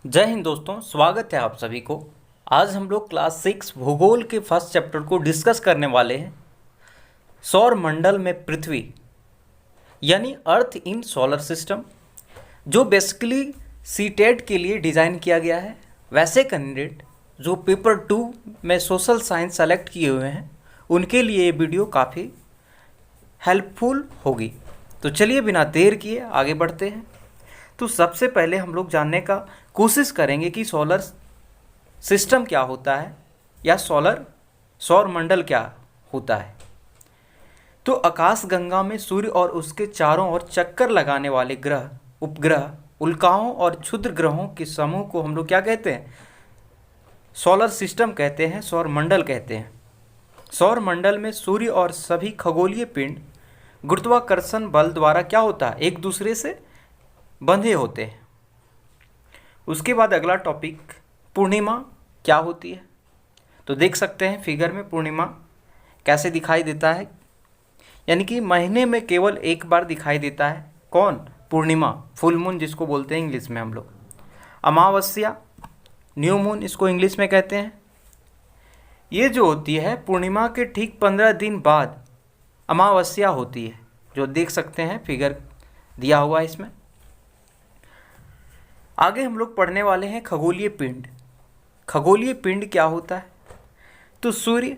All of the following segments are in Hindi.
जय हिंद दोस्तों, स्वागत है आप सभी को। आज हम लोग क्लास 6 भूगोल के फर्स्ट चैप्टर को डिस्कस करने वाले हैं। सौर मंडल में पृथ्वी यानी अर्थ इन सोलर सिस्टम, जो बेसिकली सीटेट के लिए डिज़ाइन किया गया है। वैसे कैंडिडेट जो पेपर 2 में सोशल साइंस सेलेक्ट किए हुए हैं उनके लिए ये वीडियो काफ़ी हेल्पफुल होगी। तो चलिए बिना देर किए आगे बढ़ते हैं। तो सबसे पहले हम लोग जानने का कोशिश करेंगे कि सोलर सिस्टम क्या होता है या सौर मंडल क्या होता है। तो आकाशगंगा में सूर्य और उसके चारों ओर चक्कर लगाने वाले ग्रह, उपग्रह, उल्काओं और क्षुद्र ग्रहों के समूह को हम लोग क्या कहते हैं? सोलर सिस्टम कहते हैं, सौर मंडल कहते हैं। सौर मंडल में सूर्य और सभी खगोलीय पिंड गुरुत्वाकर्षण बल द्वारा क्या होता है? एक दूसरे से बंधे होते हैं। उसके बाद अगला टॉपिक, पूर्णिमा क्या होती है। तो देख सकते हैं फिगर में पूर्णिमा कैसे दिखाई देता है, यानी कि महीने में केवल एक बार दिखाई देता है। कौन? पूर्णिमा, फुल मून जिसको बोलते हैं इंग्लिश में हम लोग। अमावस्या, न्यू मून इसको इंग्लिश में कहते हैं। ये जो होती है पूर्णिमा के ठीक 15 दिन बाद अमावस्या होती है, जो देख सकते हैं फिगर दिया हुआ है इसमें। आगे हम लोग पढ़ने वाले हैं खगोलीय पिंड। खगोलीय पिंड क्या होता है? तो सूर्य,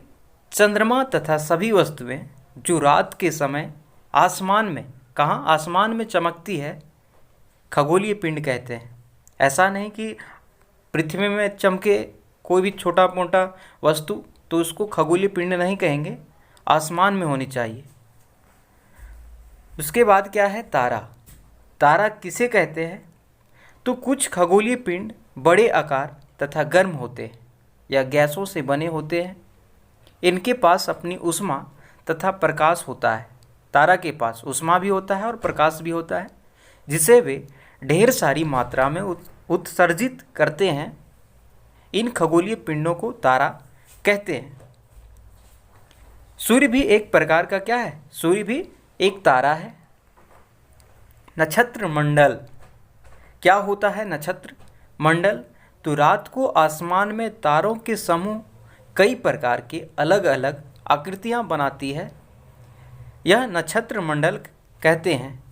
चंद्रमा तथा सभी वस्तुएं जो रात के समय आसमान में, कहाँ आसमान में चमकती है, खगोलीय पिंड कहते हैं। ऐसा नहीं कि पृथ्वी में चमके कोई भी छोटा मोटा वस्तु, तो उसको खगोलीय पिंड नहीं कहेंगे, आसमान में होनी चाहिए। उसके बाद क्या है? तारा। तारा किसे कहते हैं? तो कुछ खगोलीय पिंड बड़े आकार तथा गर्म होते हैं या गैसों से बने होते हैं। इनके पास अपनी ऊष्मा तथा प्रकाश होता है। तारा के पास ऊष्मा भी होता है और प्रकाश भी होता है, जिसे वे ढेर सारी मात्रा में उत्सर्जित करते हैं। इन खगोलीय पिंडों को तारा कहते हैं। सूर्य भी एक प्रकार का क्या है? सूर्य भी एक तारा है। नक्षत्र मंडल क्या होता है? नक्षत्र मंडल तो रात को आसमान में तारों के समूह कई प्रकार के अलग अलग आकृतियां बनाती है। यह नक्षत्र मंडल कहते हैं।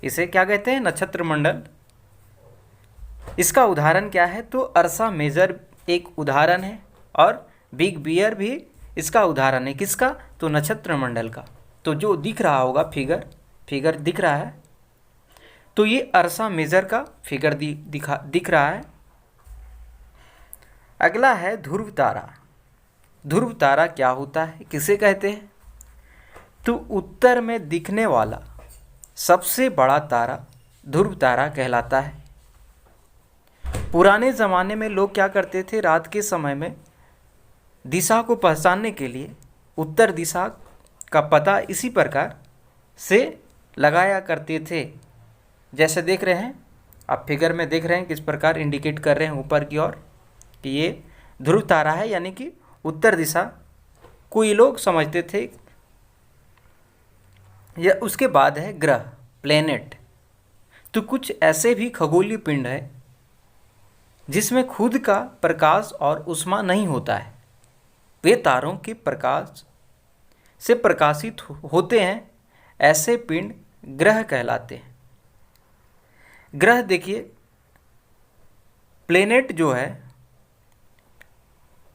इसे क्या कहते हैं? नक्षत्र मंडल। इसका उदाहरण क्या है? तो अर्सा मेजर एक उदाहरण है और बिग बियर भी इसका उदाहरण है। किसका? तो नक्षत्र मंडल का। तो जो दिख रहा होगा फिगर दिख रहा है, तो ये अर्सा मेजर का फिगर दिख रहा है। अगला है ध्रुव तारा। ध्रुव तारा क्या होता है? किसे कहते हैं? तो उत्तर में दिखने वाला सबसे बड़ा तारा ध्रुव तारा कहलाता है। पुराने ज़माने में लोग क्या करते थे? रात के समय में दिशा को पहचानने के लिए उत्तर दिशा का पता इसी प्रकार से लगाया करते थे। जैसे देख रहे हैं आप फिगर में, देख रहे हैं किस प्रकार इंडिकेट कर रहे हैं ऊपर की ओर कि ये ध्रुव तारा है, यानी कि उत्तर दिशा को ये लोग समझते थे। या उसके बाद है ग्रह, प्लेनेट। तो कुछ ऐसे भी खगोलीय पिंड है जिसमें खुद का प्रकाश और ऊष्मा नहीं होता है। वे तारों के प्रकाश से प्रकाशित होते हैं। ऐसे पिंड ग्रह कहलाते हैं। ग्रह देखिए, प्लेनेट जो है,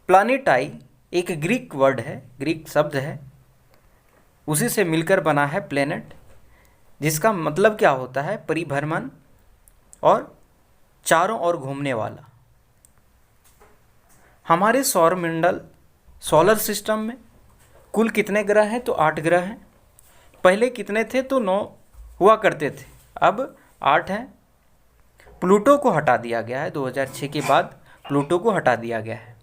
प्लानिटाई एक ग्रीक वर्ड है, ग्रीक शब्द है, उसी से मिलकर बना है प्लेनेट, जिसका मतलब क्या होता है? परिभ्रमण और चारों ओर घूमने वाला। हमारे सौरमंडल सोलर सिस्टम में कुल कितने ग्रह हैं? तो 8 ग्रह हैं। पहले कितने थे? तो 9 हुआ करते थे, अब 8 हैं। प्लूटो को हटा दिया गया है, 2006 के बाद प्लूटो को हटा दिया गया है।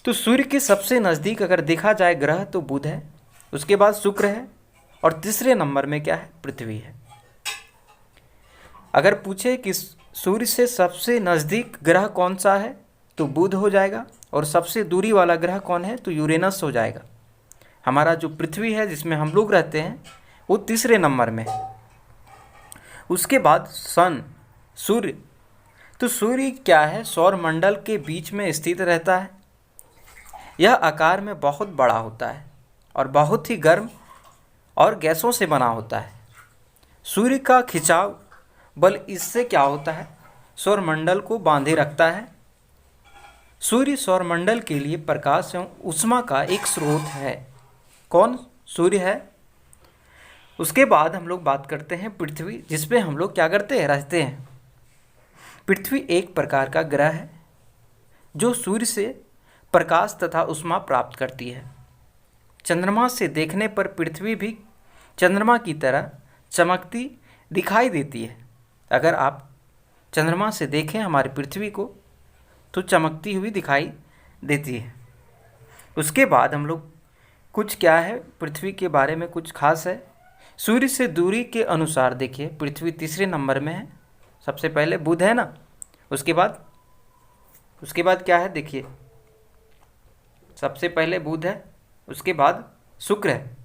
तो सूर्य के सबसे नज़दीक अगर देखा जाए ग्रह तो बुध है, उसके बाद शुक्र है और तीसरे नंबर में क्या है? पृथ्वी है। अगर पूछे कि सूर्य से सबसे नज़दीक ग्रह कौन सा है, तो बुध हो जाएगा, और सबसे दूरी वाला ग्रह कौन है? तो यूरेनस हो जाएगा। हमारा जो पृथ्वी है जिसमें हम लोग रहते हैं वो तीसरे नंबर में है। उसके बाद सन, सूर्य तो सूर्य क्या है, सौरमंडल के बीच में स्थित रहता है। यह आकार में बहुत बड़ा होता है और बहुत ही गर्म और गैसों से बना होता है। सूर्य का खिंचाव बल इससे क्या होता है, सौरमंडल को बांधे रखता है। सूर्य सौरमंडल के लिए प्रकाश एवं ऊष्मा का एक स्रोत है। कौन? सूर्य है। उसके बाद हम लोग बात करते हैं पृथ्वी, जिसपे हम लोग क्या करते हैं, रहते हैं। पृथ्वी एक प्रकार का ग्रह है जो सूर्य से प्रकाश तथा ऊष्मा प्राप्त करती है। चंद्रमा से देखने पर पृथ्वी भी चंद्रमा की तरह चमकती दिखाई देती है। अगर आप चंद्रमा से देखें हमारी पृथ्वी को तो चमकती हुई दिखाई देती है। उसके बाद हम लोग कुछ क्या है, पृथ्वी के बारे में कुछ खास है। सूर्य से दूरी के अनुसार देखिए पृथ्वी तीसरे नंबर में है। सबसे पहले बुध है ना, उसके बाद क्या है, देखिए सबसे पहले बुध है, उसके बाद शुक्र है,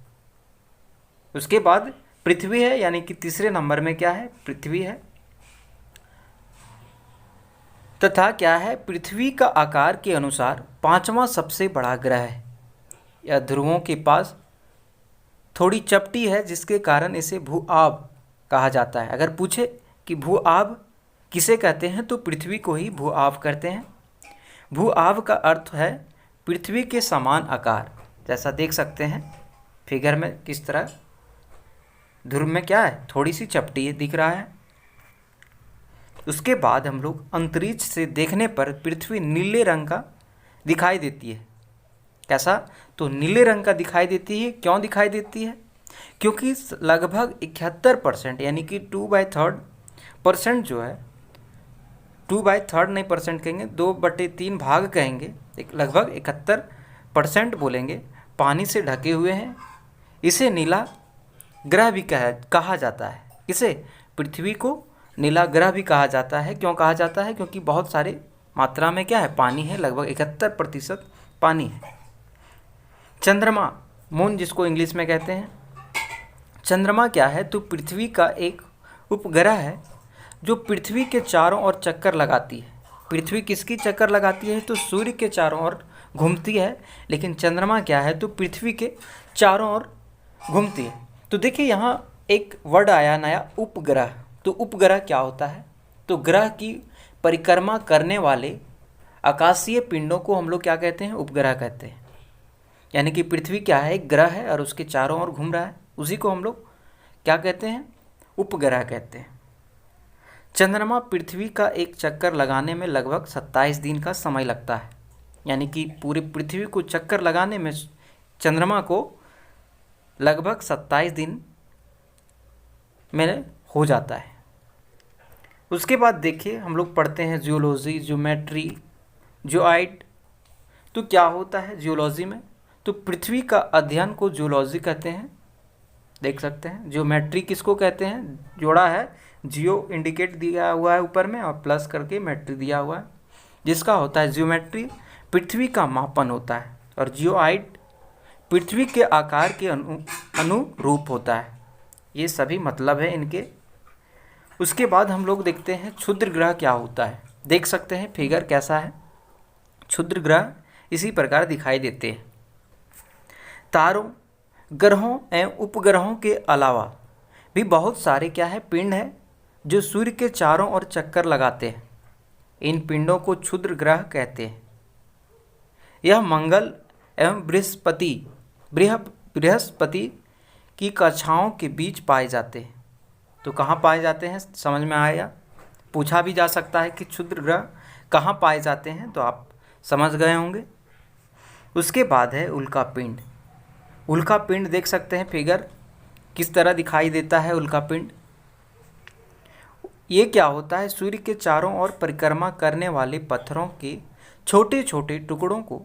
उसके बाद पृथ्वी है, यानी कि तीसरे नंबर में क्या है, पृथ्वी है। तथा क्या है, पृथ्वी का आकार के अनुसार पांचवा सबसे बड़ा ग्रह है। यह ध्रुवों के पास थोड़ी चपटी है, जिसके कारण इसे भू-आब कहा जाता है। अगर पूछे कि भू-आब किसे कहते हैं तो पृथ्वी को ही भू-आब कहते हैं। भू-आब का अर्थ है पृथ्वी के समान आकार। जैसा देख सकते हैं फिगर में किस तरह ध्रुव में क्या है, थोड़ी सी चपटी दिख रहा है। उसके बाद हम लोग अंतरिक्ष से देखने पर पृथ्वी नीले रंग का दिखाई देती है। कैसा? तो नीले रंग का दिखाई देती है। क्यों दिखाई देती है? क्योंकि लगभग 71% यानी कि 2/3% जो है, 2/3 नहीं परसेंट कहेंगे, 2/3 भाग कहेंगे, लगभग 71% बोलेंगे, पानी से ढके हुए हैं। इसे नीला ग्रह भी कहा जाता है। इसे पृथ्वी को नीला ग्रह भी कहा जाता है। क्यों कहा जाता है? क्योंकि बहुत सारे मात्रा में क्या है, पानी है, लगभग 71% पानी है। चंद्रमा, मून जिसको इंग्लिश में कहते हैं, चंद्रमा क्या है, तो पृथ्वी का एक उपग्रह है जो पृथ्वी के चारों ओर चक्कर लगाती है। पृथ्वी किसकी चक्कर लगाती है? तो सूर्य के चारों ओर घूमती है, लेकिन चंद्रमा क्या है, तो पृथ्वी के चारों ओर घूमती है। तो देखिए यहाँ एक वर्ड आया नया, उपग्रह। तो उपग्रह क्या होता है? तो ग्रह की परिक्रमा करने वाले आकाशीय पिंडों को हम लोग क्या कहते हैं, उपग्रह कहते हैं। यानी कि पृथ्वी क्या है, एक ग्रह है और उसके चारों ओर घूम रहा है, उसी को हम लोग क्या कहते हैं, उपग्रह कहते हैं। चंद्रमा पृथ्वी का एक चक्कर लगाने में लगभग 27 दिन का समय लगता है। यानी कि पूरी पृथ्वी को चक्कर लगाने में चंद्रमा को लगभग 27 दिन में हो जाता है। उसके बाद देखिए हम लोग पढ़ते हैं जियोलॉजी, ज्योमेट्री, जियोइड। तो क्या होता है जियोलॉजी में? तो पृथ्वी का अध्ययन को जियोलॉजी कहते हैं। देख सकते हैं जियोमेट्री किसको कहते हैं, जोड़ा है, जियो इंडिकेट दिया हुआ है ऊपर में और प्लस करके मेट्री दिया हुआ है, जिसका होता है जियोमेट्री पृथ्वी का मापन होता है, और जियोइड पृथ्वी के आकार के अनुरूप होता है। ये सभी मतलब है इनके। उसके बाद हम लोग देखते हैं क्षुद्र ग्रह क्या होता है। देख सकते हैं फिगर कैसा है, क्षुद्र ग्रह इसी प्रकार दिखाई देते हैं। तारों, ग्रहों एवं उपग्रहों के अलावा भी बहुत सारे क्या है, पिंड हैं जो सूर्य के चारों ओर चक्कर लगाते हैं। इन पिंडों को क्षुद्र ग्रह कहते हैं। यह मंगल एवं बृहस्पति की कक्षाओं के बीच पाए जाते हैं। तो कहाँ पाए जाते हैं, समझ में आया? पूछा भी जा सकता है कि क्षुद्र ग्रह कहाँ पाए जाते हैं, तो आप समझ गए होंगे। उसके बाद है उल्का पिंड। उल्का पिंड देख सकते हैं फिगर किस तरह दिखाई देता है। उल्का पिंड ये क्या होता है, सूर्य के चारों ओर परिक्रमा करने वाले पत्थरों के छोटे छोटे टुकड़ों को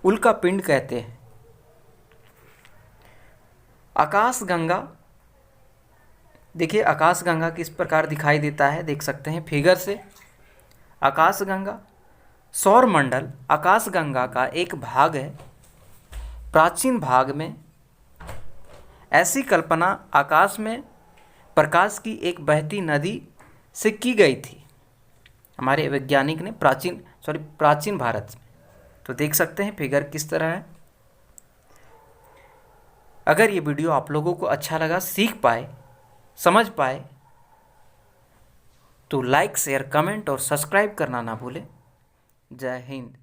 उल्का पिंड कहते हैं। आकाशगंगा, देखिए आकाशगंगा किस प्रकार दिखाई देता है, देख सकते हैं फिगर से। आकाशगंगा सौरमंडल आकाशगंगा का एक भाग है। प्राचीन भाग में ऐसी कल्पना आकाश में प्रकाश की एक बहती नदी से की गई थी। हमारे वैज्ञानिक ने प्राचीन भारत में। तो देख सकते हैं फिगर किस तरह है। अगर ये वीडियो आप लोगों को अच्छा लगा, सीख पाए, समझ पाए, तो लाइक शेयर कमेंट और सब्सक्राइब करना ना भूलें। जय हिंद।